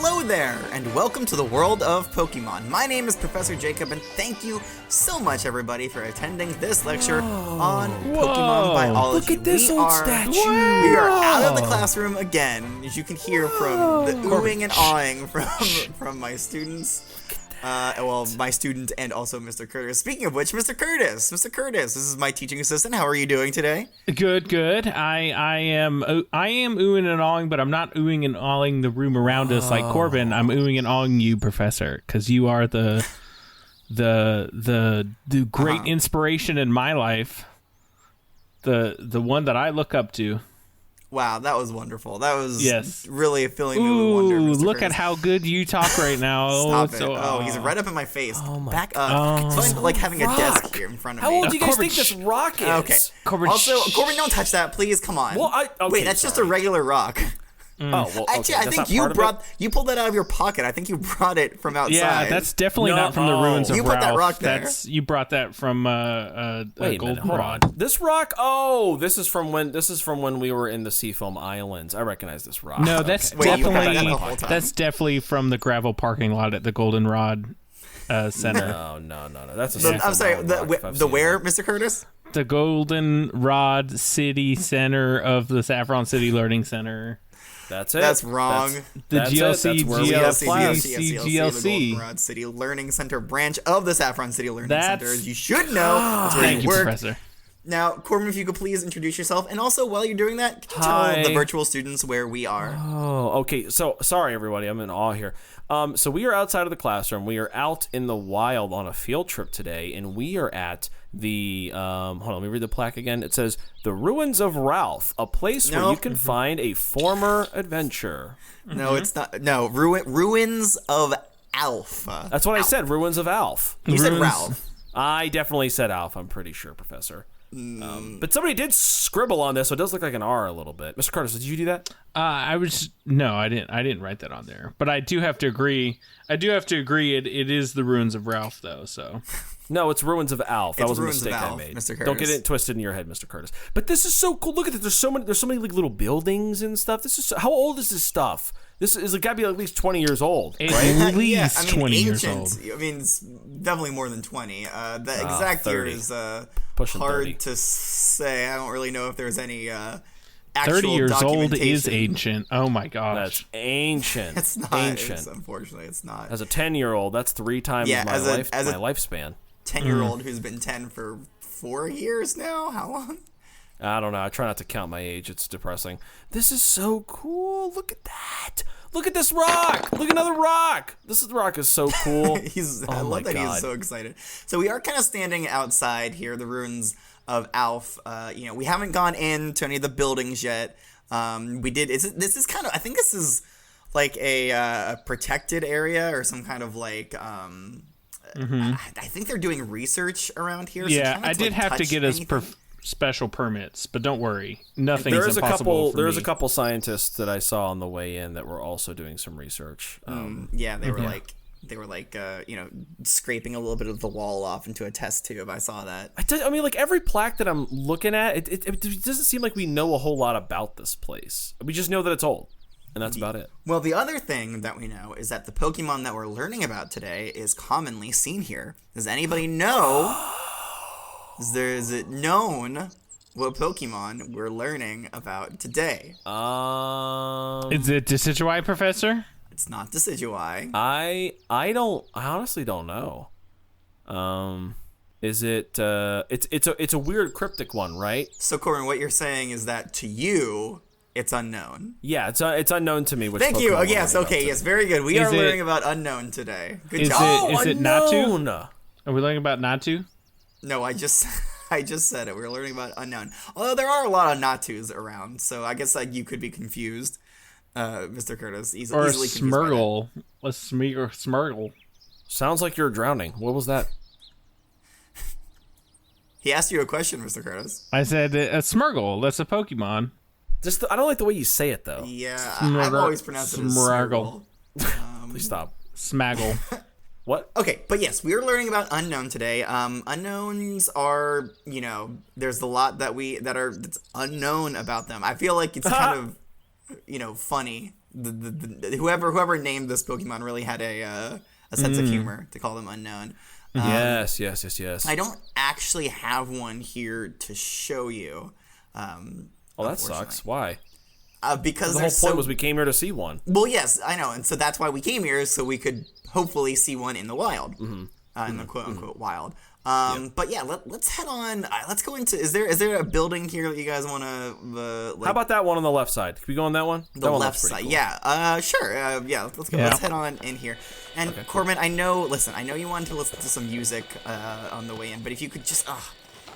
Hello there, and welcome to the world of Pokemon. My name is Professor Jacob, and thank you so much, everybody, for attending this lecture on Pokemon biology. Look at this old statue. We are out of the classroom again, as you can hear from the oohing and awing from my students. My student and also Mr. Curtis. Speaking of which, Mr. Curtis, this is my teaching assistant. How are you doing today? Good. I am oohing and awing, but I'm not oohing and awing the room around us like Corbin. I'm oohing and awing you, Professor, because you are the great inspiration in my life. The one that I look up to. Wow, that was wonderful. That was really filling me with wonder. Ooh, Mr. look Curtis. at how good you talk right now. Stop it. He's right up in my face. Oh my Back up. It's like having a desk here in front of me. How old do you guys Corbin, think this rock is? Okay. Corbin, Corbin, don't touch that, please. Come on. Well, Wait, that's just a regular rock. Oh, well, okay. Actually, I think you pulled that out of your pocket. I think you brought it from outside. yeah, that's definitely not from the ruins of You put Ralph. that rock there. You brought that from Wait a minute, Goldenrod. hold on. This rock? Oh, this is from when we were in the Seafoam Islands. I recognize this rock. No, that's Wait, you had that the whole definitely time? that's definitely from the gravel parking lot at the Goldenrod Center. No. That's a I'm sorry. Seafoam rock, if I've The seen where, one. Mr. Curtis? The Goldenrod City Center of the Saffron City Learning Center. That's it. That's wrong. That's GLC, That's where we have class. GLC. The Goldenrod City Learning Center branch of the Saffron City Learning Center. As you should know, that's where Thank you, work. Professor. Now, Corbin, if you could please introduce yourself, and also while you're doing that, can you tell the virtual students where we are? Oh, okay. So, sorry, everybody. I'm in awe here. So we are outside of the classroom. We are out in the wild on a field trip today, and we are at the, hold on, let me read the plaque again. It says, The Ruins of Ralph, a place where you can find a former adventure. No, it's not. No, Ruins of Alph. That's what I said, Ruins of Alph. You said Ralph. I definitely said Alph, I'm pretty sure, Professor. But somebody did scribble on this, so it does look like an R a little bit. Mr. Curtis, did you do that? I didn't write that on there. But I do have to agree. It is the ruins of Ralph, though. So No, it's Ruins of Alph. That It's was a Ruins of mistake I Alph, made. Mr. Curtis. Don't get it twisted in your head, Mr. Curtis. But this is so cool. Look at this. There's so many like little buildings and stuff. How old is this stuff? This is got to be at least 20 years old, right? at least Yeah, I mean, 20 years ancient. old. I mean, it's definitely more than 20. The exact 30. year is Pushing hard 30. to say. I don't really know if there's any actual 30 years old is documentation. ancient. Oh my gosh. That's ancient. It's not. Ancient. Unfortunately, it's not. As a 10-year-old, that's 3 times Yeah, my lifespan. 10-year-old who's been 10 for 4 years now? How long? I don't know. I try not to count my age. It's depressing. This is so cool. Look at that. Look at this rock. Look at another rock. Rock is so cool. I love that he's so excited. So we are kind of standing outside here, the ruins of Alph. We haven't gone into any of the buildings yet. We did. This is kind of. I think this is like a protected area or some kind of like. I think they're doing research around here. Yeah, so I did have to get us special permits, but don't worry, nothing's impossible for me. There's a couple scientists that I saw on the way in that were also doing some research. Yeah, they were like scraping a little bit of the wall off into a test tube. I saw that. I mean, like every plaque that I'm looking at, it doesn't seem like we know a whole lot about this place. We just know that it's old, and that's about it. Well, the other thing that we know is that the Pokemon that we're learning about today is commonly seen here. Does anybody know? Is it known what Pokemon we're learning about today? Is it Decidueye, Professor? It's not Decidueye. I honestly don't know. Is it? It's a weird cryptic one, right? So, Corbin, what you're saying is that to you, it's unknown. Yeah, it's unknown to me. Which Thank Pokemon you. Oh, we're yes. learning about Okay. today. Yes. Very good. We are learning about unknown today. Good job. Is it Natu? unknown. Are we learning about Natu? No, I just said it. We're learning about unknown. Although there are a lot of Natus around, so I guess you could be confused, Mr. Curtis. Or a easily confused by that. Smurgle. A Smurgle. Sounds like you're drowning. What was that? He asked you a question, Mr. Curtis. I said a Smurgle. That's a Pokemon. I don't like the way you say it though. Yeah, I've always pronounced it as Smurgle. Please stop. Smaggle. What? Okay, but yes, we are learning about unknown today. Unknowns are, there's a lot that's unknown about them. I feel like it's kind of, funny whoever named this Pokemon really had a sense of humor to call them Unown. Yes. I don't actually have one here to show you. That sucks. Why? Because the whole point was we came here to see one. Well, yes, I know, and so that's why we came here, so we could hopefully see one in the wild, in the quote unquote wild. But yeah, let's head on. Let's go into. Is there a building here that you guys want to? How about that one on the left side? Can we go on that one? The left side, cool. Yeah. Sure. Yeah. Let's go. Yeah. Let's head on in here. And okay, Corbin, cool. I know you wanted to listen to some music on the way in, but if you could just.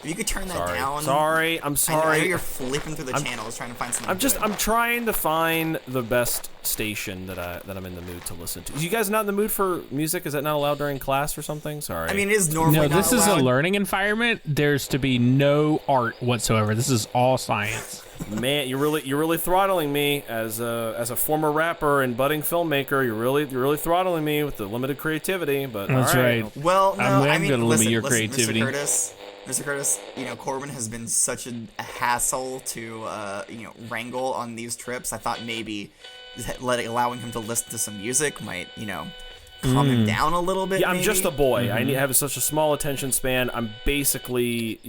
If you could turn that down. I'm sorry. I know you're flipping through the channels trying to find something. I'm trying to find the best station that I'm in the mood to listen to. You guys not in the mood for music? Is that not allowed during class or something? Sorry. I mean, it is normally No, this is a learning environment. There's to be no art whatsoever. This is all science. Man, you're really throttling me as a former rapper and budding filmmaker. You're really throttling me with the limited creativity. But that's right. Well, no, I'm going to limit your creativity. Mr. Curtis, Corbin has been such a hassle to, wrangle on these trips. I thought maybe allowing him to listen to some music might, calm him down a little bit. Yeah, maybe. I'm just a boy. I have such a small attention span. I'm basically,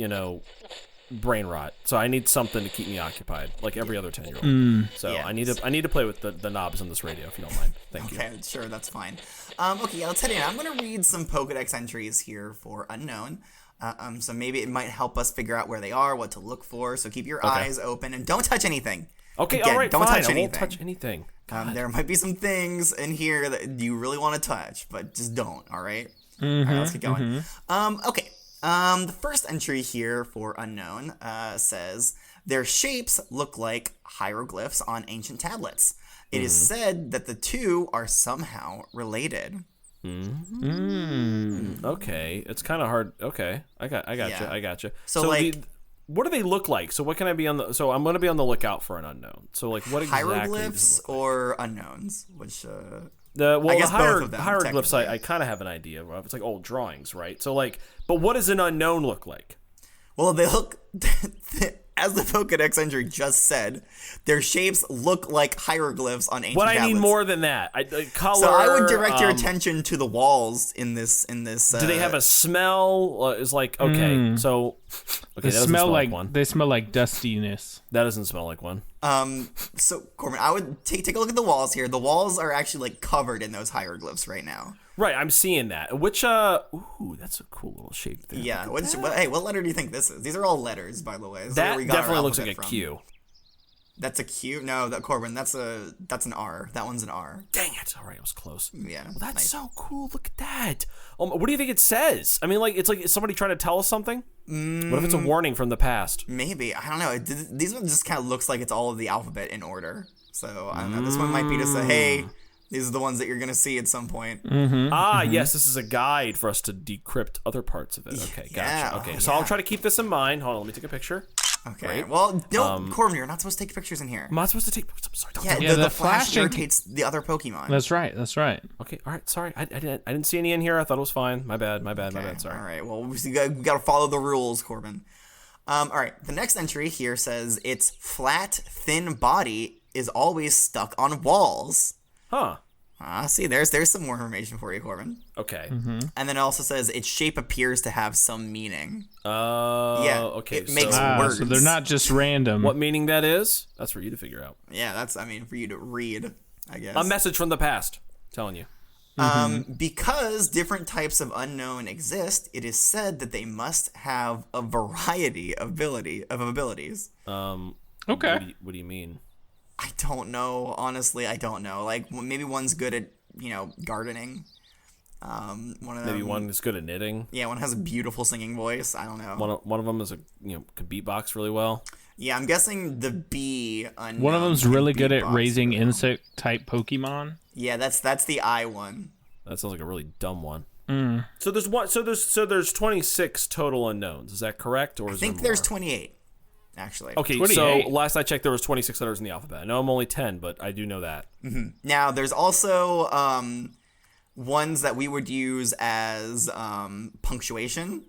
brain rot. So I need something to keep me occupied, like every other 10-year-old. So yeah. I need to play with the knobs on this radio, if you don't mind. Thank you. Okay, sure, that's fine. Okay, let's head in. I'm going to read some Pokedex entries here for Unown. So maybe it might help us figure out where they are, what to look for. So keep your eyes open and don't touch anything. Okay, Again, all right, don't fine. touch anything. I won't touch anything. There might be some things in here that you really want to touch, but just don't. All right. All right, let's get going. Okay. The first entry here for Unown says their shapes look like hieroglyphs on ancient tablets. It is said that the two are somehow related. Okay, it's kind of hard. Okay, I got you. So like, what do they look like? So what can I be on the? So I'm going to be on the lookout for an Unown. So like, what exactly? Hieroglyphs or Unowns? Which the hieroglyphs I kind of have an idea of. It's like old drawings, right? So like, but what does an Unown look like? Well, they look. As the Pokedex entry just said, their shapes look like hieroglyphs on ancient tablets. I need more than that. Color. So I would direct your attention to the walls in this. Do they have a smell? Is like okay. So okay, they smell like one. They smell like dustiness. That doesn't smell like one. So Corbin, I would take a look at the walls here. The walls are actually like covered in those hieroglyphs right now. Right, I'm seeing that. Which ooh, that's a cool little shape there. Yeah. What letter do you think this is? These are all letters, by the way. That definitely looks like a Q. That's a Q? No, Corbin, that's an R. That one's an R. Dang it. All right, I was close. Yeah. Well, that's nice. So cool. Look at that. What do you think it says? I mean, like, it's like, is somebody trying to tell us something? What if it's a warning from the past? Maybe. I don't know. These ones just kind of looks like it's all of the alphabet in order. So, I don't know. This one might be to say, hey, these are the ones that you're going to see at some point. Yes, this is a guide for us to decrypt other parts of it. Okay, gotcha. Okay, so I'll try to keep this in mind. Hold on, let me take a picture. Okay. Right. Well, no, Corbin, you're not supposed to take pictures in here. I'm not supposed to take pictures. I'm sorry. The flash irritates the other Pokemon. That's right. Okay, all right. Sorry, I didn't see any in here. I thought it was fine. My bad. Sorry. All right. Well, we got to follow the rules, Corbin. All right. The next entry here says its flat, thin body is always stuck on walls. Huh. See, there's some more information for you, Corbin. Okay. And then it also says its shape appears to have some meaning. Okay. It makes words. So they're not just random. What meaning that is? That's for you to figure out. Yeah, for you to read, I guess. A message from the past, telling you. Because different types of Unown exist, it is said that they must have a variety of abilities. Okay. What do you mean? I don't know. Honestly, I don't know. Like, maybe one's good at, gardening. One of them, maybe one is good at knitting. Yeah, one has a beautiful singing voice. I don't know. One of them is could beatbox really well. Yeah, I'm guessing the bee. One of them's really good at raising insect type Pokemon. Yeah, that's the I one. That sounds like a really dumb one. So there's 26 total Unowns. Is that correct, or I think there's 28. Actually. Okay, 28. So last I checked, there was 26 letters in the alphabet. I know I'm only 10, but I do know that. Now, there's also ones that we would use as punctuation.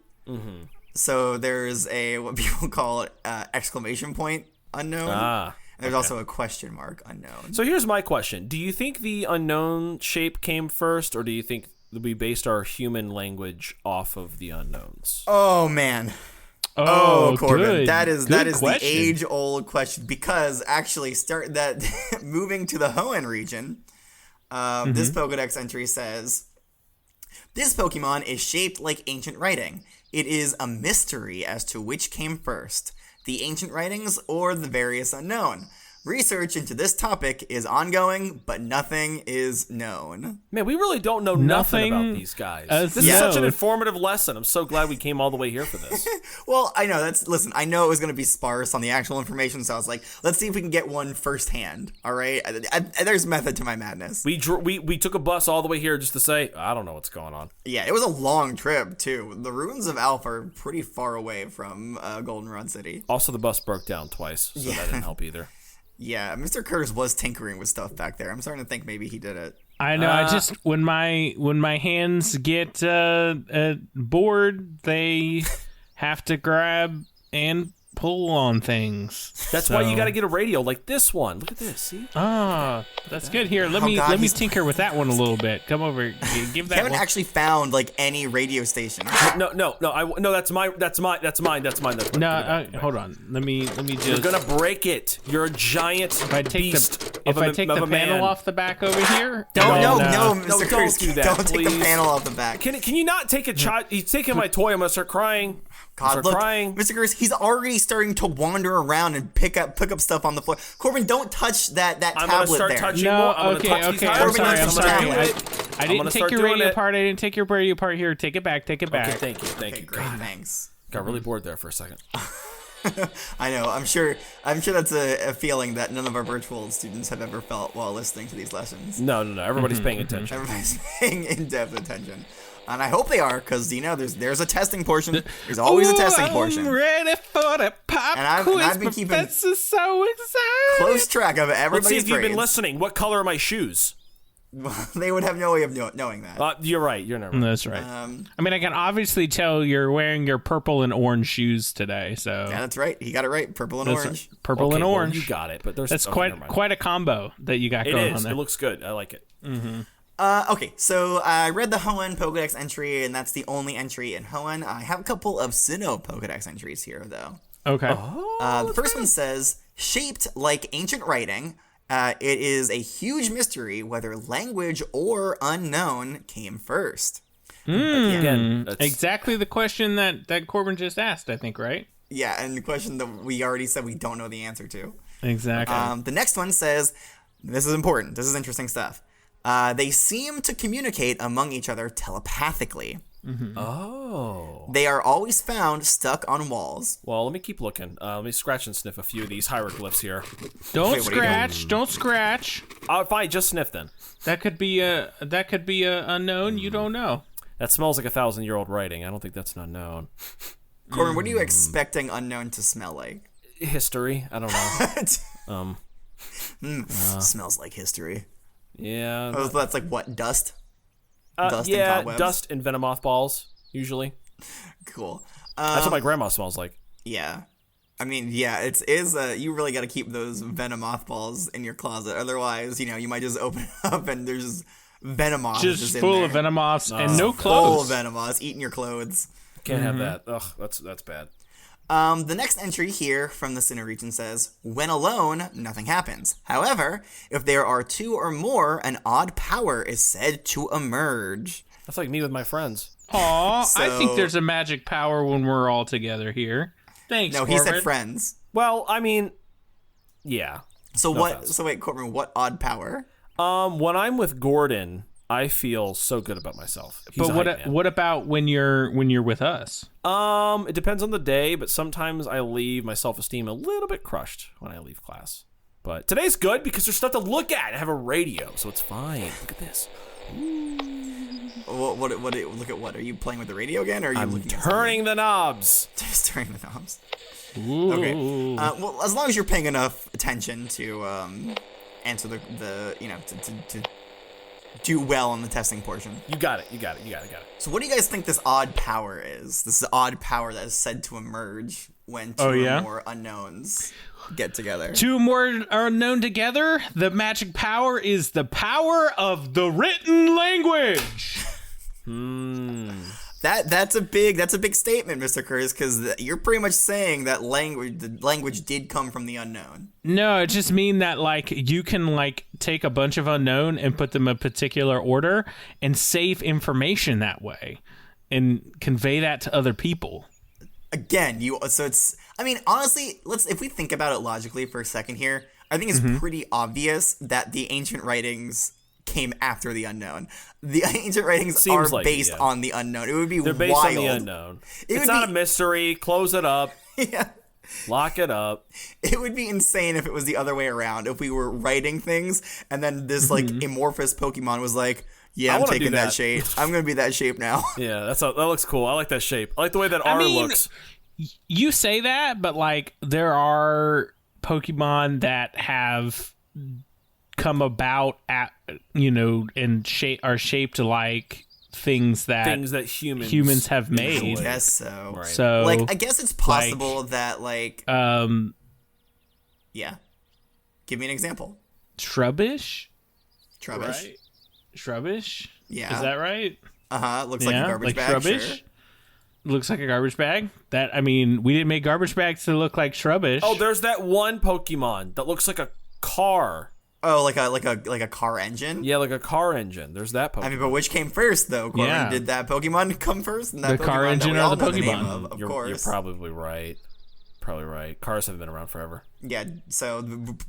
So there's what people call exclamation point Unown. And there's also a question mark, unknown. So here's my question. Do you think the unknown shape came first, or do you think we based our human language off of the unknowns? Oh, man. Oh, Corbin, good. that is Good the question. age-old question, because actually moving to the Hoenn region, this Pokedex entry says, this Pokemon is shaped like ancient writing. It is a mystery as to which came first, the ancient writings or the various unknown. Research into this topic is ongoing, but nothing is known. Man, we really don't know nothing about these guys. This is such an informative lesson. I'm so glad we came all the way here for this. Well, I know listen, I know it was going to be sparse on the actual information, so I was like, let's see if we can get one firsthand. All right, there's method to my madness. We took a bus all the way here just to say, I don't know what's going on. Yeah, it was a long trip too. The ruins of Alpha are pretty far away from Goldenrod City. Also, the bus broke down twice, so that didn't help either. Yeah, Mr. Curtis was tinkering with stuff back there. I'm starting to think maybe he did it. I know. I just when my hands get bored, they have to grab and pull on things. That's why you got to get a radio like this one. Look at this. See? That's good. Here, let me tinker with that one a little bit. Come over, give that. I haven't one. actually found like any radio station. No. That's mine. No, hold on. Let me just. You're gonna break it. You're a giant beast. If I take the panel off the back over here. No, don't Mr. Curtis, do that. Don't take the panel off the back. Can you not take a child? He's taking my toy. I'm gonna start crying. God, look, Mr. Curtis, he's already starting to wander around and pick up stuff on the floor. Corbin, don't touch that I'm tablet gonna start there. touching No, more. I'm okay. gonna touch I'm sorry. I didn't take your radio apart. apart. I didn't take your radio apart. Here, take it back. Take it back. Okay, thank you. Great, thanks. Got really bored there for a second. I know. I'm sure that's a feeling that none of our virtual students have ever felt while listening to these lessons. No. Everybody's paying attention. Everybody's paying in-depth attention. And I hope they are, because, there's a testing portion. There's always a testing portion. I'm ready for the pop and I've been keeping so excited. close track of everybody's Let's see if you've been grades. listening. What color are my shoes? They would have no way of knowing that. You're right. You're never right. That's right. I mean, I can obviously tell you're wearing your purple and orange shoes today. So yeah, that's right. He got it right. Purple and orange. Right. Purple and orange. Well, you got it. But that's quite a combo that you got going on there. It looks good. I like it. Mm-hmm. Okay, so I read the Hoenn Pokedex entry, and that's the only entry in Hoenn. I have a couple of Sinnoh Pokedex entries here, though. Okay. The first one says, shaped like ancient writing, it is a huge mystery whether language or unknown came first. Again, exactly the question that Corbin just asked, I think, right? Yeah, and the question that we already said we don't know the answer to. Exactly. The next one says, this is important, this is interesting stuff. They seem to communicate among each other telepathically. Mm-hmm. Oh. They are always found stuck on walls. Well, let me keep looking. Let me scratch and sniff a few of these hieroglyphs here. Don't scratch. Don't scratch. Fine, just sniff then. That could be a unknown. You don't know. That smells like 1,000-year-old writing. I don't think that's an unknown. Corbin, what are you expecting unknown to smell like? History. I don't know. Smells like history. Yeah. Oh, that's like what? Dust? Dust and cobwebs? Dust and venomoth balls, usually. Cool. That's what my grandma smells like. Yeah. I mean, yeah, it is, you really got to keep those venomoth balls in your closet. Otherwise, you might just open it up and there's just venomoths just in full there. of venomoths and no clothes. Full of venomoths, eating your clothes. Can't have that. Ugh, that's bad. The next entry here from the Sinnoh region says, when alone, nothing happens. However, if there are two or more, an odd power is said to emerge. That's like me with my friends. Aw, I think there's a magic power when we're all together here. Thanks, No, Corbin. he said friends. Well, I mean, yeah. So wait, Corbin, what odd power? When I'm with Gordon, I feel so good about myself. He's but what about when you're with us? It depends on the day, but sometimes I leave my self-esteem a little bit crushed when I leave class. But today's good because there's stuff to look at. I have a radio, so it's fine. Look at this. What? Look at what? Are you playing with the radio again, or are you looking at turning the knobs? Just turning the knobs. Ooh. Okay. Well, as long as you're paying enough attention to answer the to do well on the testing portion. You got it. So what do you guys think this odd power is? This odd power that is said to emerge when two or more unknowns get together. Two more are known together. The magic power is the power of the written language. That's a big statement, Mr. Curtis, because you're pretty much saying that the language did come from the unknown. No, it just mean that like you can like take a bunch of unknown and put them in a particular order and save information that way and convey that to other people. Again, honestly, if we think about it logically for a second here, I think it's pretty obvious that the ancient writings came after the unknown. The ancient writings are based on the unknown. It would be They're based wild. on the unknown. It's not a mystery. Close it up. Yeah. Lock it up. It would be insane if it was the other way around. If we were writing things and then this like amorphous Pokemon was like, yeah, I'm taking that shape. I'm going to be that shape now. Yeah, that looks cool. I like that shape. I like the way that R looks. You say that, but like there are Pokemon that have come about at and are shaped like things that humans have made. I guess so. Right. So like I guess it's possible that like yeah. Give me an example. Shrubbish? Right. Shrubbish? Yeah. Is that right? Looks like a garbage bag. Shrubbish? Sure. Looks like a garbage bag. We didn't make garbage bags to look like Shrubbish. Oh, there's that one Pokemon that looks like a car. Oh, like a car engine? Yeah, like a car engine. There's that Pokemon. I mean, but which came first, though? Corbin, yeah. Did that Pokemon come first? And the car engine or the Pokemon? Of course. You're probably right. Cars have been around forever. Yeah, so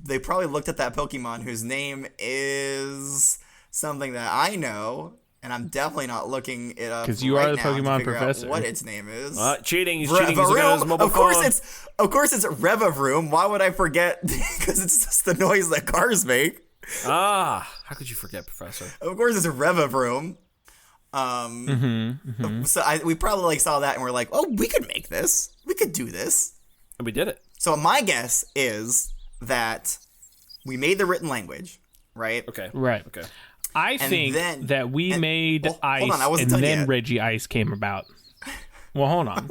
they probably looked at that Pokemon whose name is something that I know, and I'm definitely not looking it up because you are the Pokemon professor. What its name is? Cheating. He's cheating. He's looking at his mobile Of course it's Revavroom. Why would I forget? Because it's just the noise that cars make. How could you forget, Professor? Of course it's Revavroom. So we probably saw that and we're like, oh, we could make this. We could do this. And we did it. So my guess is that we made the written language, right? Okay. Right. Okay. I think that we made Ice, and then yet. Reggie Ice came about. Well, hold on.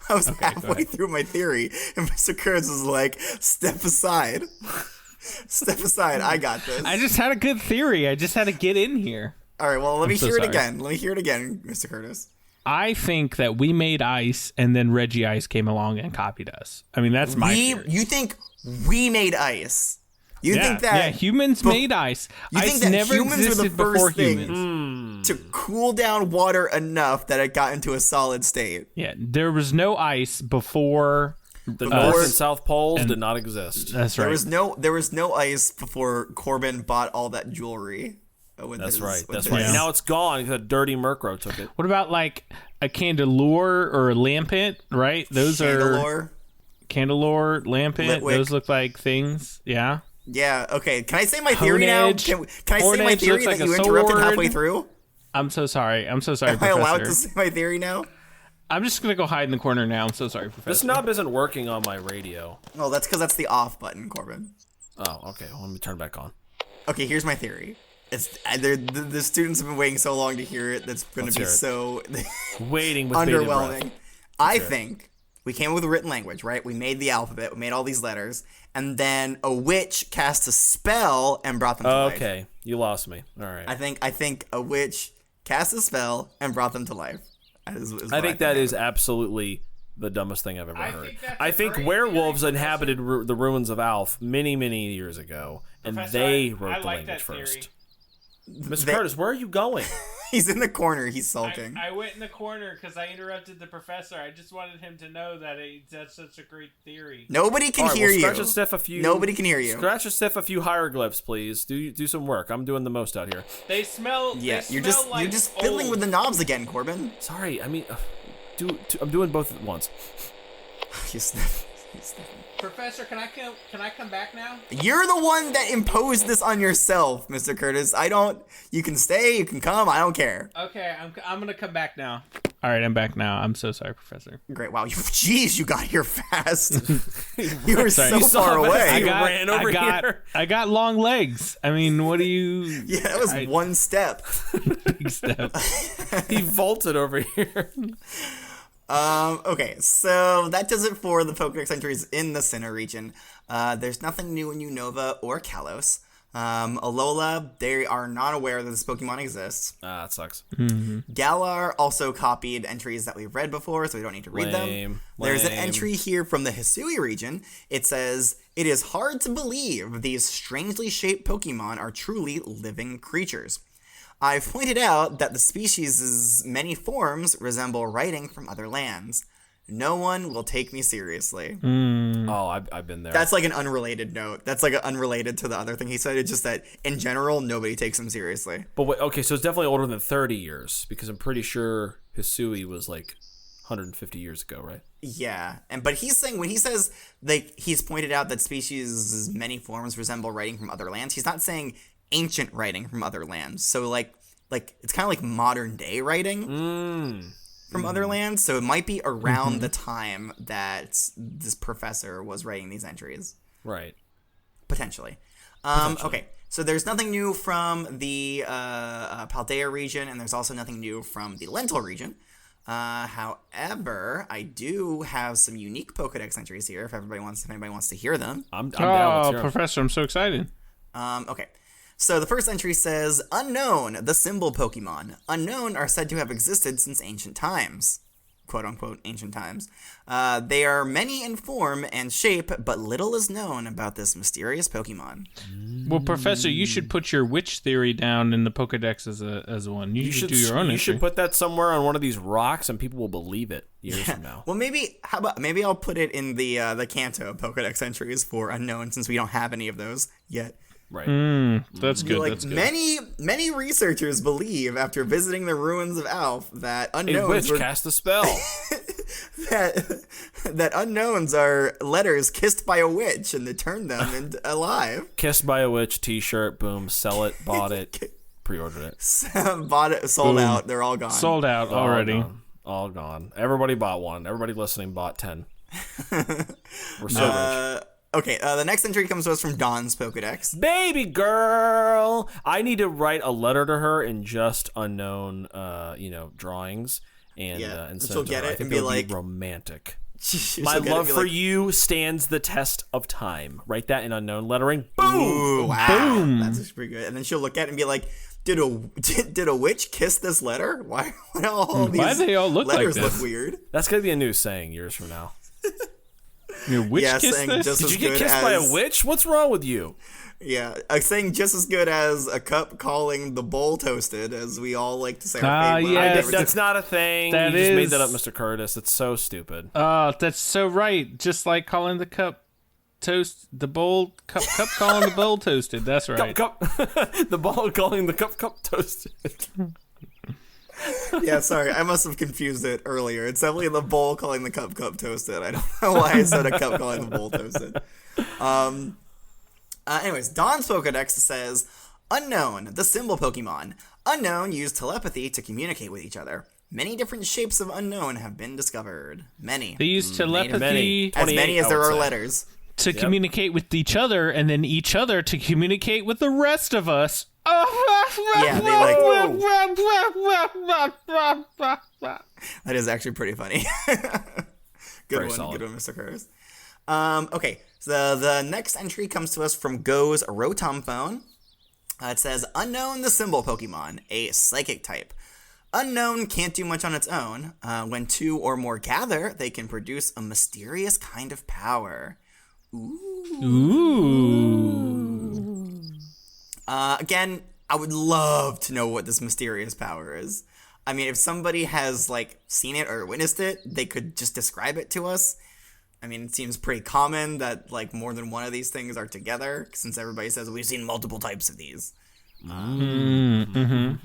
I was halfway through my theory, and Mr. Kurtz was like, step aside. Step aside. I got this. I just had a good theory. I just had to get in here. All right, well, let me hear it again, Mr. Curtis. I think that we made Ice, and then Reggie Ice came along and copied us. I mean, that's my theory. You think we made Ice? You think that humans made ice. You ice think that never humans were the first thing humans. to cool down water enough that it got into a solid state? Yeah, there was no ice before the North and South Poles did not exist. That's right. There was no ice before Corbin bought all that jewelry. That's right. And now it's gone because a dirty Murkrow took it. What about like a Candelure or a Lampent? Right, those are Candelure, Lampent. Those look like things. Yeah. Yeah, okay. Can I say my theory now? Can I say my theory that you interrupted halfway through? I'm so sorry. Am Professor. I allowed to say my theory now? I'm just going to go hide in the corner now. I'm so sorry, Professor. This knob isn't working on my radio. Oh, that's because that's the off button, Corbin. Oh, okay. Well, let me turn it back on. Okay, here's my theory. The students have been waiting so long to hear it. That's going to be so waiting with underwhelming. I think we came up with a written language, right? We made the alphabet. We made all these letters. And then a witch cast a spell and brought them to life. Okay, you lost me. All right. I think a witch cast a spell and brought them to life. I think that is absolutely the dumbest thing I've ever heard. I think werewolves inhabited the ruins of Alf many, many years ago, and they wrote the language first. Mr. Curtis, where are you going? He's in the corner. He's sulking. I went in the corner because I interrupted the professor. I just wanted him to know that that's such a great theory. Nobody can hear you. Nobody can hear you. Scratch and sniff a few hieroglyphs, please. Do some work. I'm doing the most out here. They smell. Yeah, you're just fiddling with the knobs again, Corbin. Sorry, I mean, I'm doing both at once. You sniff. Professor, can I come back now? You're the one that imposed this on yourself, Mr. Curtis. You can stay, you can come, I don't care. Okay, I'm gonna come back now. All right, I'm back now. I'm so sorry, Professor. Great, wow, you got here fast. You were so far away. I got long legs. I mean, what do you... Yeah, that was one step. Big step. He vaulted over here. Okay, so that does it for the Pokedex entries in the Sinnoh region. There's nothing new in Unova or Kalos. Alola, they are not aware that this Pokemon exists. That sucks. Galar also copied entries that we've read before, so we don't need to read them. There's an entry here from the Hisui region. It says, "It is hard to believe these strangely shaped Pokemon are truly living creatures. I've pointed out that the species' many forms resemble writing from other lands. No one will take me seriously." Oh, I've been there. That's like an unrelated note. That's like unrelated to the other thing he said. It's just that in general, nobody takes him seriously. But wait, okay, so it's definitely older than 30 years because I'm pretty sure Hisui was like 150 years ago, right? Yeah, but he's saying when he says like he's pointed out that species' many forms resemble writing from other lands, he's not saying ancient writing from other lands. So like it's kind of like modern day writing from other lands. So it might be around the time that this professor was writing these entries. Right. Potentially. Okay, so there's nothing new from the Paldea region, and there's also nothing new from the Lentil region. However, I do have some unique Pokedex entries here if anybody wants to hear them. I'm down. Let's hear 'em. Professor, I'm so excited. Okay. So the first entry says, "Unown, the Symbol Pokémon. Unown are said to have existed since ancient times." Quote unquote ancient times. They are many in form and shape, but little is known about this mysterious Pokemon. Well, Professor, you should put your witch theory down in the Pokedex as a one. You should do your own. You entry. should put that somewhere on one of these rocks, and people will believe it years from now. Well, maybe I'll put it in the Kanto Pokedex entries for Unknown, since we don't have any of those yet. Right. That's good. Like that's good. many researchers believe after visiting the ruins of Alph that unknowns A witch cast a spell. that unknowns are letters kissed by a witch and they turned them into alive. Kissed by a witch t-shirt, boom, sell it, bought it, pre-ordered it. Bought it, sold Boom. out, they're all gone. Sold out already. All gone. Everybody bought one. Everybody listening bought 10. We're so rich. Okay, the next entry comes to us from Dawn's Pokedex. Baby girl, I need to write a letter to her in just unknown, drawings, and send she'll it to get her. I it think and be it'll like romantic. She'll My get it and love be for like, you stands the test of time. Write that in unknown lettering. Boom. Ooh, wow, Boom. that's actually pretty good. And then she'll look at it and be like, "Did a witch kiss this letter? Why all these Why do they all look like letters this? look weird?" That's gonna be a new saying years from now. Your witch kiss saying this? just Did as you get good kissed as, by a witch? What's wrong with you? Yeah, saying just as good as a cup calling the bowl toasted, as we all like to say. Ah, Our favorite yeah, That's not a thing. That you just made is- that up, Mr. Curtis. It's so stupid. Oh, that's so right. Just like calling the cup toast, the bowl cup calling the bowl toasted. That's right. Cup. The ball calling the cup toasted. Yeah, sorry, I must have confused it earlier. It's definitely the bowl calling the cup toasted. I don't know why I said a cup calling the bowl toasted. Anyways, Dawn's Pokedex says, "Unown, the Symbol Pokemon. Unown use telepathy to communicate with each other. Many different shapes of Unown have been discovered. Many. They use telepathy As many as there 28, I would are say. letters." to communicate with each other, and then each other to communicate with the rest of us. Yeah, they like. That is actually pretty funny. Very Good solid. one, Mr. Curtis. Okay, so the next entry comes to us from Go's Rotom Phone. It says, "Unown, the Symbol Pokemon, a psychic type. Unown can't do much on its own. When two or more gather, they can produce a mysterious kind of power." Again, I would love to know what this mysterious power is. I mean, if somebody has, like, seen it or witnessed it, they could just describe it to us. I mean, it seems pretty common that, like, more than one of these things are together, since everybody says we've seen multiple types of these. I don't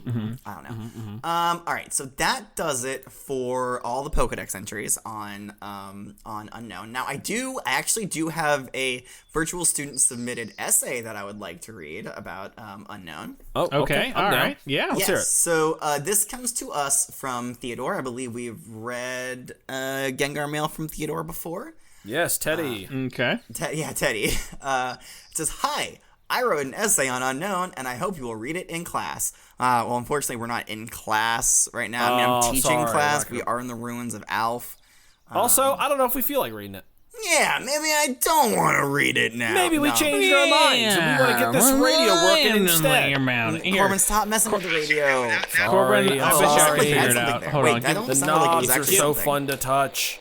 know. All right, so that does it for all the Pokedex entries on Unown. Now, I actually do have a virtual student submitted essay that I would like to read about Unown. Oh, Okay, all right. Yeah. Let's hear it. So this comes to us from Theodore. I believe we've read Gengar mail from Theodore before. Yes, Teddy. Okay. Teddy. It says, "Hi. I wrote an essay on Unown, and I hope you will read it in class. Well, unfortunately, we're not in class right now. I mean, I'm teaching class. We are in the ruins of Alf. Also, I don't know if we feel like reading it. Yeah, maybe I don't want to read it now. Maybe we changed our minds and we want to get this radio working instead. Corbin, stop messing with the radio. Corbin, I bet you already figured it out. Hold on. That don't The sound like it was knobs are actually so something. fun to touch.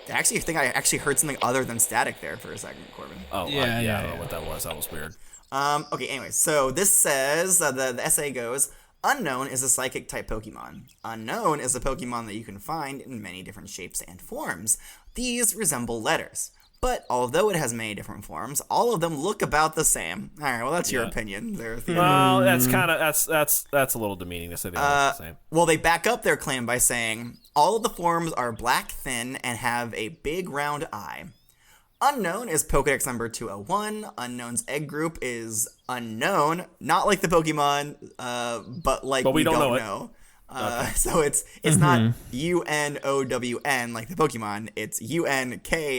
I actually think I actually heard something other than static there for a second, Corbin. Oh, Yeah, I don't know what that was. That was weird. Okay, anyway, so this says, the essay goes, Unown is a psychic type Pokemon. Unown is a Pokemon that you can find in many different shapes and forms. These resemble letters. But although it has many different forms, all of them look about the same. All right, well, that's your opinion there, Theo. Well, that's kind of that's a little demeaning to say they look the same. Well, they back up their claim by saying, all of the forms are black, thin, and have a big round eye. Unown is Pokedex number 201. Unown's egg group is unknown, not like the Pokemon, but like But we don't don't know it. know. So it's not UNOWN like the Pokemon. It's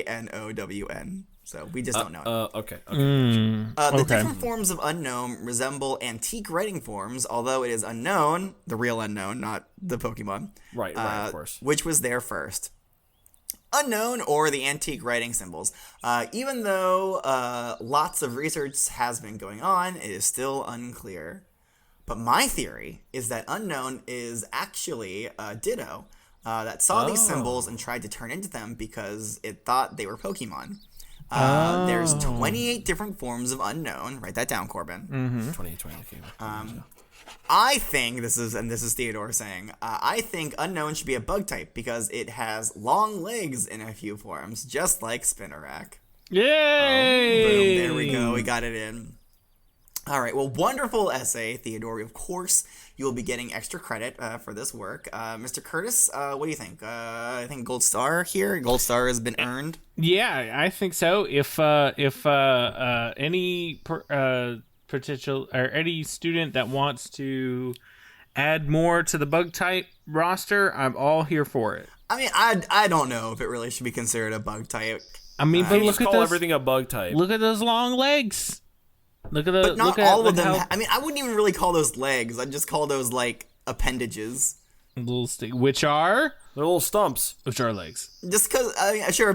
UNKNOWN. So we just don't know it. Okay. The different forms of Unown resemble antique writing forms, although it is unknown, the real unknown, not the Pokemon. Right, of course. Which was there first. Unown, or the antique writing symbols. Even though lots of research has been going on, it is still unclear. But my theory is that Unown is actually a Ditto that saw these symbols and tried to turn into them because it thought they were Pokemon. There's 28 different forms of Unown. Write that down, Corbin. 2020. I think, this is Theodore saying, I think Unown should be a bug type because it has long legs in a few forms, just like Spinarak. Yay! Boom, there we go. We got it in. All right, well, wonderful essay, Theodore. Of course, you will be getting extra credit for this work. Mr. Curtis, what do you think? I think Gold Star here. Gold Star has been earned. Yeah, I think so. If any potential or any student that wants to add more to the bug type roster, I'm all here for it. I mean, I don't know if it really should be considered a bug type. I mean, but look at call those. everything a bug type. Look at those long legs. Look at the. But not look at, all look of them. how- I mean, I wouldn't even really call those legs. I'd just call those like appendages. little stick, which are They're little stumps. legs. Just because, sure,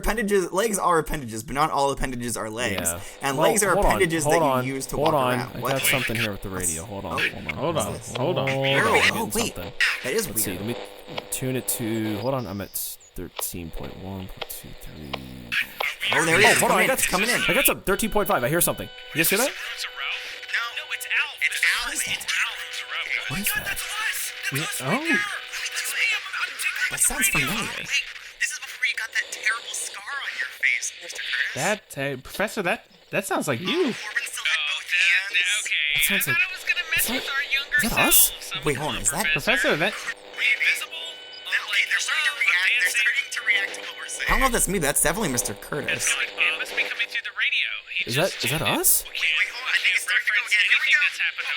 legs are appendages, but not all appendages are legs. Yeah. And Well, legs are hold on, appendages hold that on, you use to hold walk on. around. I What? got something here with the radio. Hold on. Hold on. Oh, wait. Something. That is Let's see. weird. Let me tune it to. Hold on. I'm at 13.1.23. Oh, there he is. Hold on. It's coming in. I got some 13.5. I hear something. You guys hear that? What is that? Oh, That sounds familiar. This is before you got that terrible scar on your face, Mr. Curtis. that Professor, that sounds like you. Corbin still had both hands. That sounds like. Is that us? Wait, hold on. Is that? Professor, that Okay, they're starting to react. They're starting to react to what we're saying. I don't know if that's me, but that's definitely Mr. Curtis. It must be coming through the radio. Is that us? Wait, hold on. I think it's starting to go again. Here we go. That's happened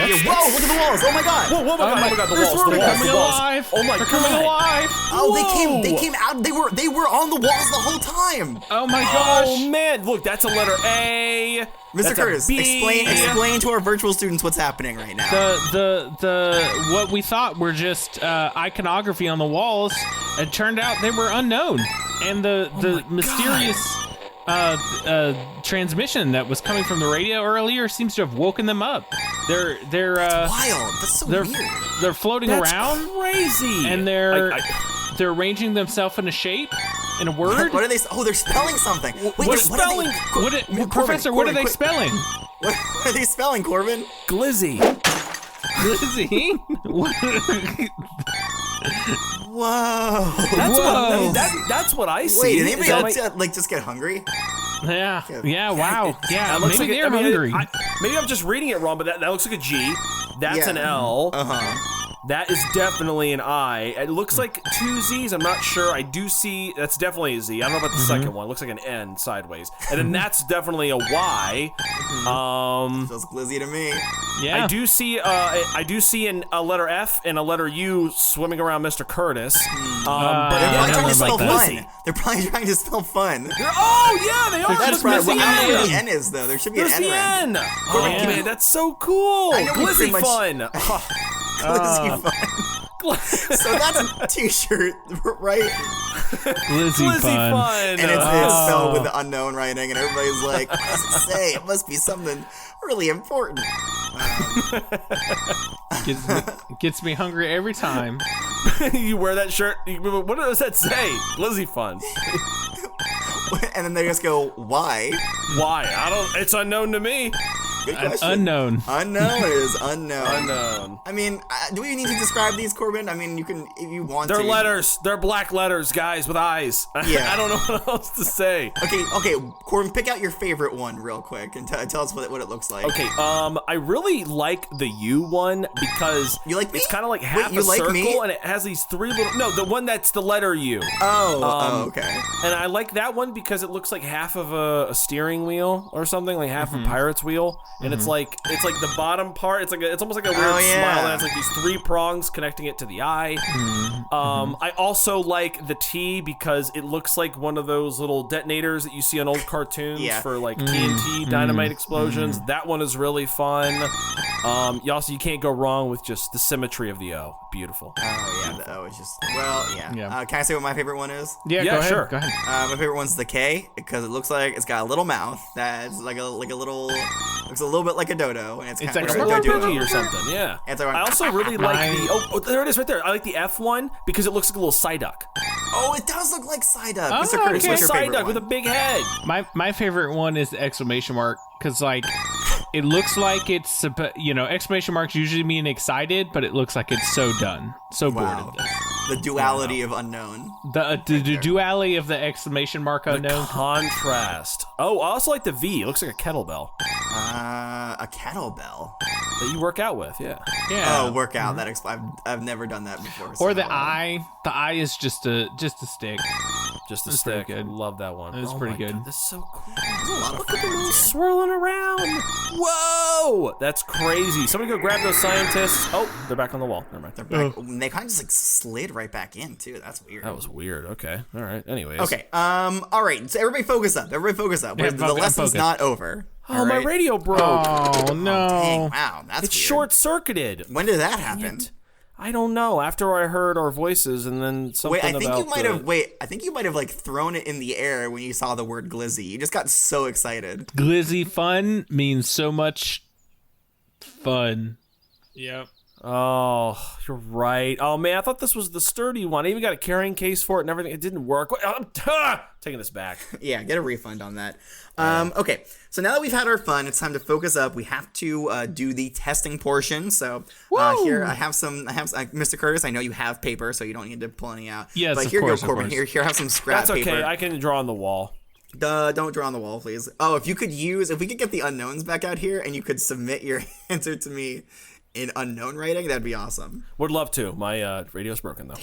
Yeah, whoa, look at the walls. Oh my god. Whoa, oh my god, the walls, the walls, coming the walls. alive. Oh my They're coming god. alive. Oh, they Whoa. came out. They were on the walls the whole time. Oh my gosh. Oh man, look, that's a letter A. Mr. That's a Curtis, B. explain to our virtual students what's happening right now. The what we thought were just iconography on the walls, it turned out they were unknown, and the mysterious transmission that was coming from the radio earlier seems to have woken them up. They're Wild. That's so they're weird. they're floating That's around, crazy. and they're I- arranging themselves in a shape, in a word. What are they? Oh, they're spelling something. Wait, What what spelling? Are they, Corbin, Professor, what are they quick. spelling? What are they spelling, Corbin? Glizzy. Lizzie? Whoa. That's what I mean, Whoa. that's what I see. Wait, did Is anybody that else like just get hungry? Yeah, wow. Yeah, that looks maybe like they're hungry. maybe I'm just reading it wrong, but that looks like a G. That's Yeah. an L. Uh huh. That is definitely an I. It looks like two Z's. I'm not sure. I do see that's definitely a Z. I don't know about the second one. It looks like an N sideways, and then that's definitely a Y. Feels glizzy to me. Yeah. I do see a letter F and a letter U swimming around Mr. Curtis. But They're probably trying to spell glizzy. fun. They're probably trying to spell fun. They are. That's right. Well, I don't know what the N is though. There should be There's an the N. N. Oh man, that's so cool. I know we pretty Glizzy much- fun. Glizzy fun. So that's a T-shirt, right? Glizzy fun. And it's spelled with the unknown writing, and everybody's like, "What does it say? It must be something really important." Gets me hungry every time. You wear that shirt. What does that say? Glizzy fun. And then they just go, "Why?" Why? I don't. It's unknown to me. Good question. Unknown. Unknown is unknown. Unknown. I mean, do we need to describe these, Corbin? I mean, you can if you want to. They're letters. They're black letters, guys, with eyes. Yeah. I don't know what else to say. Okay, Corbin, pick out your favorite one real quick and tell us what it looks like. Okay, I really like the U one because You like me? it's kind of like half you a like circle me? and it has these three little. No, the one that's the letter U. Okay. And I like that one because it looks like half of a steering wheel or something, like half a pirate's wheel, and it's like the bottom part. It's almost like a weird smile, and it's like these three prongs connecting it to the eye. I also like the T because it looks like one of those little detonators that you see on old cartoons for like TNT dynamite explosions. That one is really fun. You can't go wrong with just the symmetry of the O. Beautiful. Oh yeah, the O is just yeah. Can I say what my favorite one is? Yeah, Yeah, go ahead. sure. Go ahead. My favorite one's the K because it looks like it's got a little mouth that's like a little looks a little bit like a dodo, and it's It's kind like of a Pidgey or something, yeah. It's like- I also really like the. Oh, there it is, right there. I like the F one because it looks like a little Psyduck. Oh, it does look like Psyduck. Oh, Mr. Curtis, okay. what's your favorite Psyduck one? with a big head. My favorite one is the exclamation mark because like it looks like it's exclamation marks usually mean excited, but it looks like it's so done, so bored Wow. of this. The duality of unknown. The duality of the exclamation mark unknown. Contrast. Oh, I also like the V. It looks like a kettlebell A kettlebell. that you work out with. Yeah. Yeah. Oh, workout. I've never done that before. Or so- the eye. The eye is just a stick. Just a That's pretty stick. good. Love that one. It's Oh pretty my good. God, this is so cool. There's a lot of fun ones here. Swirling around. Whoa! That's crazy. Somebody go grab those scientists. Oh, they're back on the wall. Never mind. They're back. They kind of just like slid right back in too. That's weird. That was weird. Okay. All right. Anyways. Okay. All right. So everybody focus up. Yeah, the lesson's focus. not over. Oh, all my right? radio broke. Oh no! Dang, wow, that's It's weird. short-circuited. When did that happen? I don't know. After I heard our voices and then something Wait, I think you about might the- have. Wait, I think you might have like thrown it in the air when you saw the word glizzy. You just got so excited. Glizzy fun means so much fun. Yep. Oh, you're right. Oh man, I thought this was the sturdy one. I even got a carrying case for it and everything. It didn't work. I'm taking this back. Yeah, get a refund on that. Okay, so now that we've had our fun, it's time to focus up. We have to do the testing portion. So here I have Mr. Curtis. I know you have paper, so you don't need to pull any out. Yes, but of here course, you go, of Corbin. course. Here, have some scrap That's okay. paper. I can draw on the wall. Don't draw on the wall, please. Oh, if we could get the unknowns back out here, and you could submit your answer to me in unknown writing, that'd be awesome. Would love to. My radio's broken though.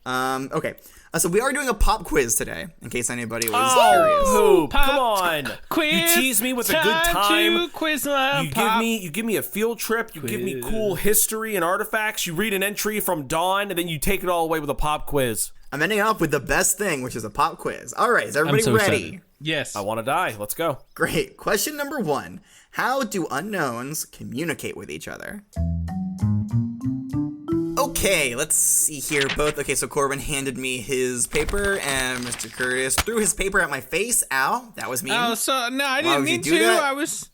Okay. So we are doing a pop quiz today, in case anybody was Oh, curious. Hoop, Pop come on. Quiz. You tease me with a good time. To quiz my You pop. give me a field trip. You give me Quiz. cool history and artifacts. You read an entry from Dawn, and then you take it all away with a pop quiz. I'm ending off with the best thing, which is a pop quiz. All right, is everybody so ready? excited. Yes. I want to die. Let's go. Great. Question number 1. How do unknowns communicate with each other? Okay, let's see here. Okay, so Corbin handed me his paper, and Mr. Curtis threw his paper at my face. Ow, that was mean. Oh, so no, I Why didn't would you mean do to. that?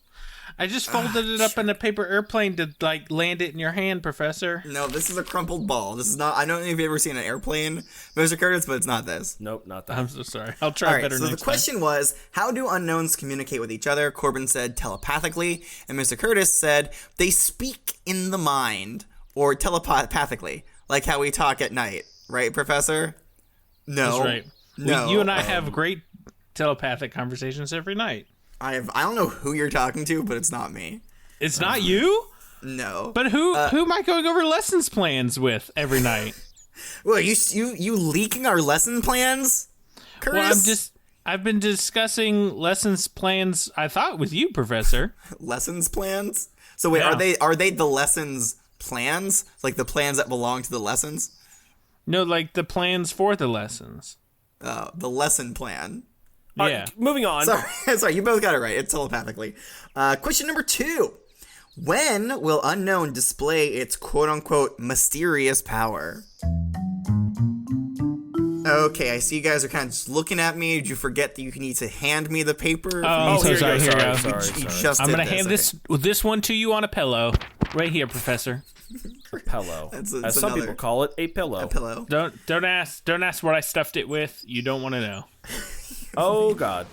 I just folded it up in a paper airplane to like land it in your hand, Professor. No, this is a crumpled ball. This is not. I don't know if you've ever seen an airplane, Mr. Curtis, but it's not this. Nope, not that. I'm so sorry. I'll try All right, better so next the question was, how do unknowns communicate with each other? Corbin said telepathically, and Mr. Curtis said they speak in the mind, or telepathically, like how we talk at night. Right, Professor? No. That's right. No. You and I have great telepathic conversations every night. I don't know who you're talking to, but it's not me. It's not you? No. But who am I going over lessons plans with every night? Well, you leaking our lesson plans, Curtis? Well, I've been discussing lessons plans, I thought, with you, Professor. Lessons plans? So wait, Yeah. are they the lessons plans? Like the plans that belong to the lessons? No, like the plans for the lessons. The lesson plan. Yeah. Moving on. Sorry, you both got it right. It's telepathically. Question number 2. When will Unown display its quote-unquote mysterious power? Okay, I see you guys are kind of just looking at me. Did you forget that you need to hand me the paper? Oh, here you sorry, go, here you go. sorry. I'm going to hand this one to you on a pillow. Right here, Professor. Pillow. That's As some another- people call it, a pillow. A pillow. Don't ask what I stuffed it with. You don't want to know. Oh, God.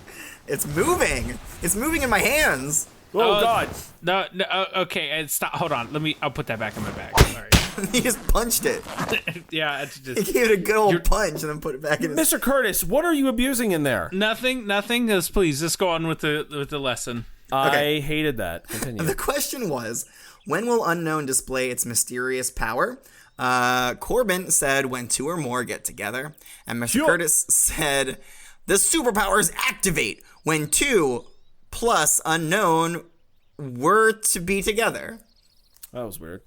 It's moving. It's moving in my hands. Oh, God. No, okay, stop. Hold on. I'll put that back in my bag. Sorry. He just punched it. Yeah, it's He just gave it a good old punch and then put it back in his... Mr. Curtis, what are you abusing in there? nothing. Just please, just go on with the lesson. I hated that. Continue. The question was, when will Unown display its mysterious power? Corbin said when 2 or more get together. And Mr. Sure. Curtis said the superpowers activate when 2 plus Unown were to be together. That was weird.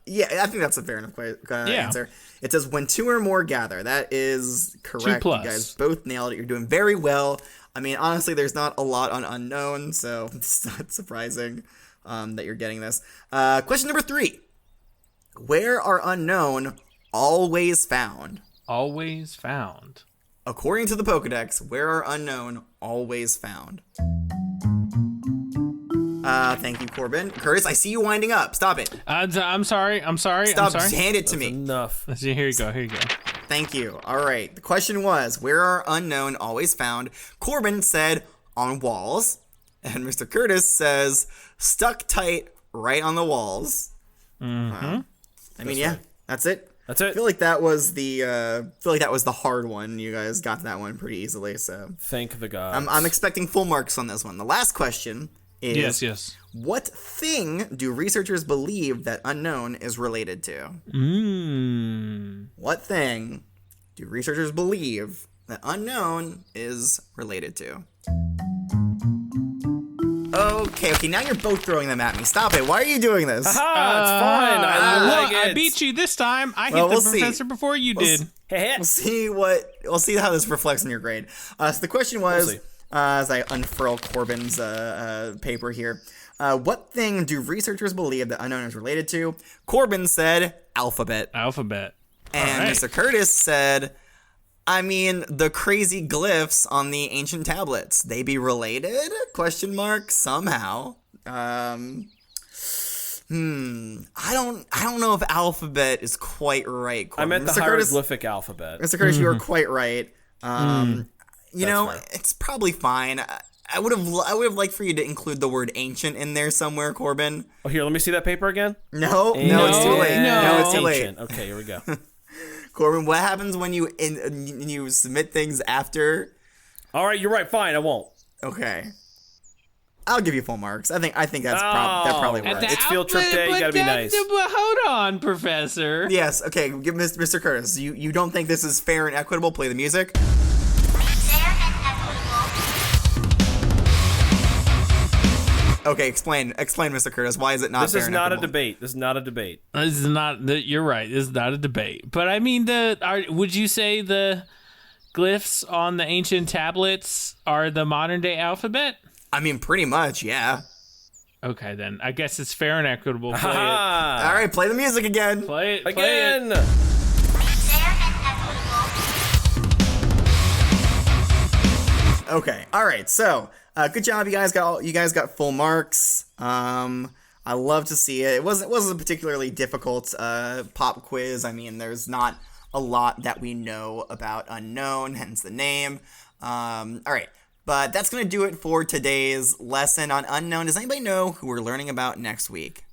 Yeah, I think that's a fair enough answer. It says when 2 or more gather. That is correct. 2 plus. You guys both nailed it. You're doing very well. I mean, honestly, there's not a lot on Unown, so it's not surprising that you're getting this. Question number 3. Where are Unown always found? Always found. According to the Pokedex, where are Unown always found? Thank you, Corbin. Curtis, I see you winding up. Stop it. I'm sorry. Stop. Just hand it to me. Enough. Here you go. Thank you. All right. The question was, where are Unown always found? Corbin said on walls. And Mr. Curtis says stuck tight right on the walls. Mm-hmm. I mean, yeah, that's it. That's it. I feel like that was the hard one. You guys got that one pretty easily. So Thank the gods. I'm expecting full marks on this one. The last question is, Yes. what thing do researchers believe that Unown is related to? What thing do researchers believe that Unown is related to? Okay, now you're both throwing them at me. Stop it. Why are you doing this? It's fine. I Look, like it. I beat you this time. I Well, hit we'll the see. professor before you did. We'll see how this reflects in your grade. So the question was, see. as I unfurl Corbin's paper here, what thing do researchers believe that Unown is related to? Corbin said alphabet. Alphabet. And All right. Mr. Curtis said, I mean, the crazy glyphs on the ancient tablets. They be related? Question mark. Somehow. I don't know if alphabet is quite right. I Corbin. meant the Mr. Curtis, hieroglyphic alphabet. Mr. Curtis, you are quite right. fair. It's probably fine. I would have liked for you to include the word ancient in there somewhere, Corbin. Oh, here, let me see that paper again. No, it's too late. No, it's too late. Ancient. Okay, here we go. Corbin, what happens when you submit things after? All right, you're right. Fine, I won't. Okay, I'll give you full marks. I think that's probably At right. the- It's field trip day, you gotta be nice. Hold on, Professor. Yes. Okay. Give Mr. Curtis. You don't think this is fair and equitable? Play the music. Okay. Explain, Mr. Curtis. Why is it not? This fair is and not a equitable? debate. This is not a debate. This is not. You're right. This is not a debate. But I mean, would you say the glyphs on the ancient tablets are the modern day alphabet? I mean, pretty much. Yeah. Okay, then I guess it's fair and equitable. Play it. All right. Play the music again. Play it Again. Okay. All right. So, good job. You guys got full marks. I love to see it. It wasn't a particularly difficult pop quiz. I mean, there's not a lot that we know about Unown, hence the name. All right. But that's going to do it for today's lesson on Unown. Does anybody know who we're learning about next week?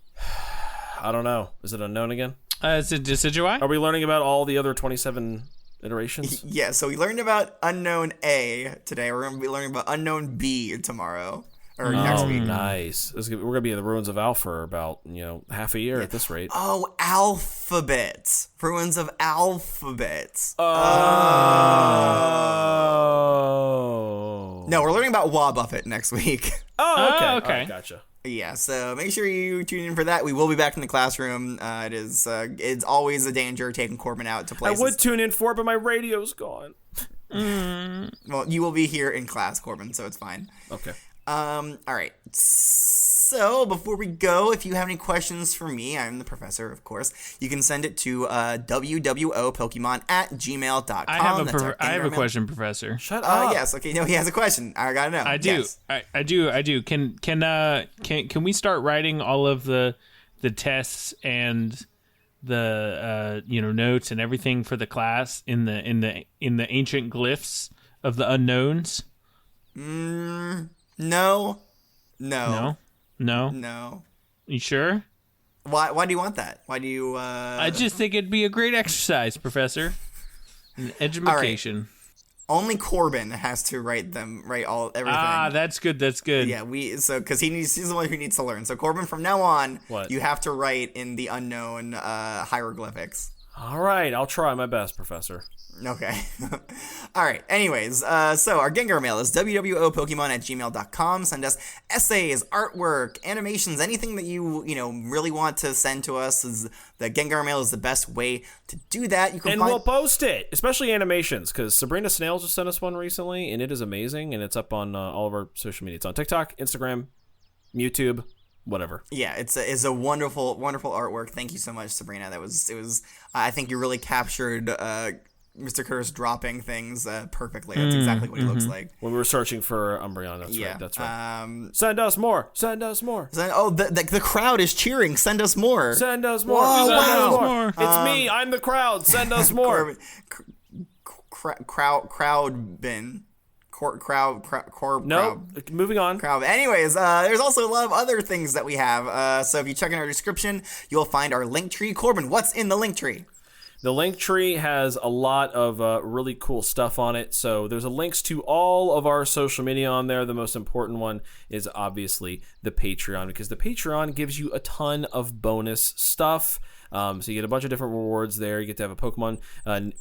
I don't know. Is it unknown again? Is it Decidueye? Are we learning about all the other 27 iterations? Yeah, so we learned about Unknown A today. We're going to be learning about Unknown B tomorrow. or next week. Nice. We're gonna be in the ruins of Alpha for about half a year at this rate. Oh, alphabets. Ruins of alphabets. Oh. No, we're learning about Buffett next week. Oh, okay. okay. All right, gotcha. Yeah, so make sure you tune in for that. We will be back in the classroom. It's always a danger taking Corbin out to places. I would tune in for it, but my radio's gone. Well, you will be here in class, Corbin, so it's fine. Okay. All right. So before we go, if you have any questions for me, I'm the professor, of course. You can send it to wwopokemon@gmail.com. I have a question, Professor. Shut up. Yes. Okay. No, he has a question. I gotta know. I do. Yes. I do. Can we start writing all of the tests and the notes and everything for the class in the ancient glyphs of the unknowns? No. You sure? Why do you want that? Why do you? I just think it'd be a great exercise, Professor. An education. Only Corbin has to write everything. Ah, that's good. Yeah, because he's the one who needs to learn. So Corbin, from now on, What? you have to write in the unknown hieroglyphics. All right, I'll try my best, Professor. Okay. All right. Anyways, so our Gengar mail is wwopokemon@gmail.com. Send us essays, artwork, animations, anything that you really want to send to us. The Gengar mail is the best way to do that. You can We'll post it, especially animations, because Sabrina Snails just sent us one recently, and it is amazing, and it's up on all of our social media. It's on TikTok, Instagram, YouTube, whatever. Yeah, it's a wonderful, wonderful artwork. Thank you so much, Sabrina. It was. I think you really captured Mr. Curtis dropping things perfectly. That's exactly what he looks like. When we were searching for Umbreon, that's right. Send us more. The crowd is cheering. Send us more. Send us more. Whoa, Send us wow. more. It's me. I'm the crowd. Send us more. Crowd bin. No, moving on. Crowd. Anyways, there's also a lot of other things that we have. So if you check in our description, you'll find our link tree. Corbin, what's in the link tree? The link tree has a lot of really cool stuff on it. So there's links to all of our social media on there. The most important one is obviously the Patreon, because the Patreon gives you a ton of bonus stuff. So you get a bunch of different rewards there. You get to have a Pokemon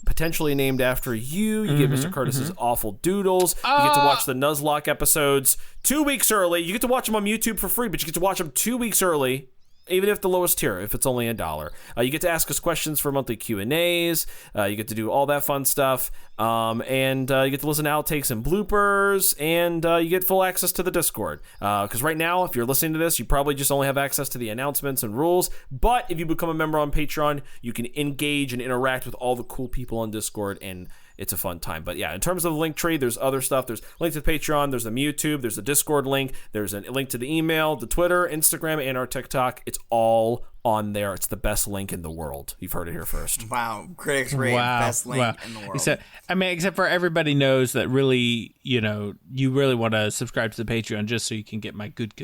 potentially named after you. You get Mr. Curtis's awful doodles. You get to watch the Nuzlocke episodes 2 weeks early. You get to watch them on YouTube for free, but you get to watch them 2 weeks early. Even if the lowest tier, if it's only $1. You get to ask us questions for monthly Q&As. You get to do all that fun stuff. And you get to listen to outtakes and bloopers. And you get full access to the Discord. Because right now, if you're listening to this, you probably just only have access to the announcements and rules. But if you become a member on Patreon, you can engage and interact with all the cool people on Discord, and it's a fun time. But yeah, in terms of the link tree, there's other stuff. There's a link to the Patreon, there's the YouTube, there's the Discord link, there's a link to the email, the Twitter, Instagram, and our TikTok. It's all on there. It's the best link in the world. You've heard it here first. Wow. Critics rate best link in the world. Except for everybody knows that really, you really want to subscribe to the Patreon just so you can get my good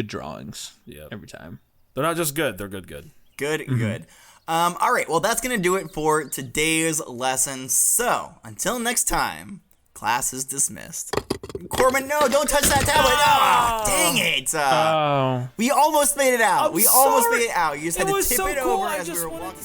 drawings every time. They're not just good, they're good. Good. All right, well, that's going to do it for today's lesson. So, until next time, class is dismissed. Corbin, no, don't touch that tablet. Oh, dang it. We almost made it out. I'm sorry. You just had to tip it over as we were walking.